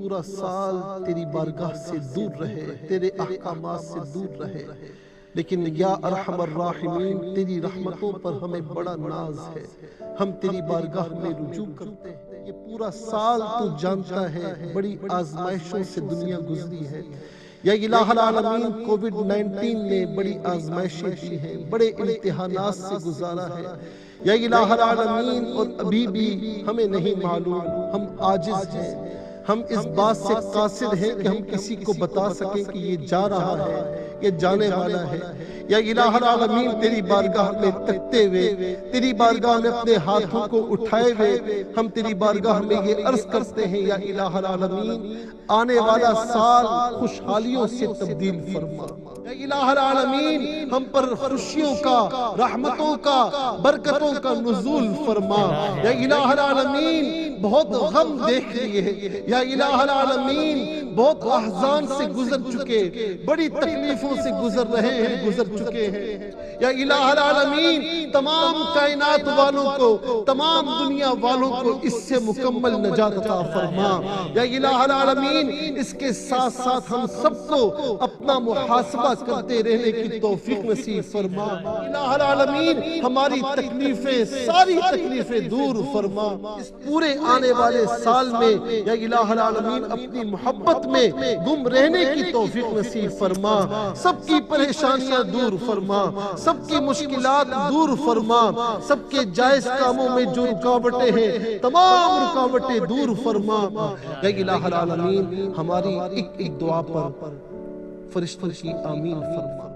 پورا سال تیری بارگاہ سے دور رہے، تیرے احکامات سے دور رہے، لیکن یا ارحم الراحمین تیری رحمتوں پر ہمیں بڑا ناز ہے، ہم تیری بارگاہ میں رجوع کرتے ہیں۔ یہ پورا سال تو جانتا ہے بڑی آزمائشوں سے دنیا گزری ہے، یا الہ العالمین کووڈ-19 نے بڑی آزمائشیں دی ہیں، بڑے امتحانات سے گزارا ہے، یا الہ العالمین، اور ابھی بھی ہمیں نہیں معلوم، ہم عاجز ہیں، ہم اس بات سے قاصر ہیں کہ ہم کسی کو بتا سکیں کہ یہ جا رہا ہے، یہ جانے والا ہے۔ یا الہ العالمین تیری بارگاہ میں تکتے ہوئے، تیری بارگاہ میں اپنے ہاتھوں کو اٹھائے ہوئے ہم تیری بارگاہ میں یہ عرض کرتے ہیں، یا الہ العالمین آنے والا سال خوشحالیوں سے تبدیل فرما۔ یا الہ العالمین ہم پر خوشیوں کا، رحمتوں کا، برکتوں کا نزول فرما۔ یا الہ العالمین بہت غم دیکھ لیے، یا الہ العالمین بہت احزان سے گزر چکے، بڑی تکلیفوں سے گزر رہے ہیں، گزر چکے ہیں۔ یا الہ العالمین تمام کائنات والوں کو، تمام دنیا والوں کو اس سے مکمل نجات عطا فرما۔ یا الہ العالمین اس کے ساتھ ساتھ ہم سب کو اپنا محاسبہ کرتے رہنے کی توفیق نصیب فرما۔ الہ العالمین ہماری تکلیفیں، ساری تکلیفیں دور فرما۔ اس پورے آنے والے سال میں یا الہ العالمین اپنی محبت میں گم رہنے کی توفیق نصیب فرما، سب کی پریشانیاں دور فرما، سب کی مشکلات دور فرما، سب کے جائز کاموں میں جو رکاوٹیں ہیں تمام رکاوٹیں دور فرما۔ یا الہ العالمین ہماری ایک ایک دعا پر فرشتوں کی آمین فرما۔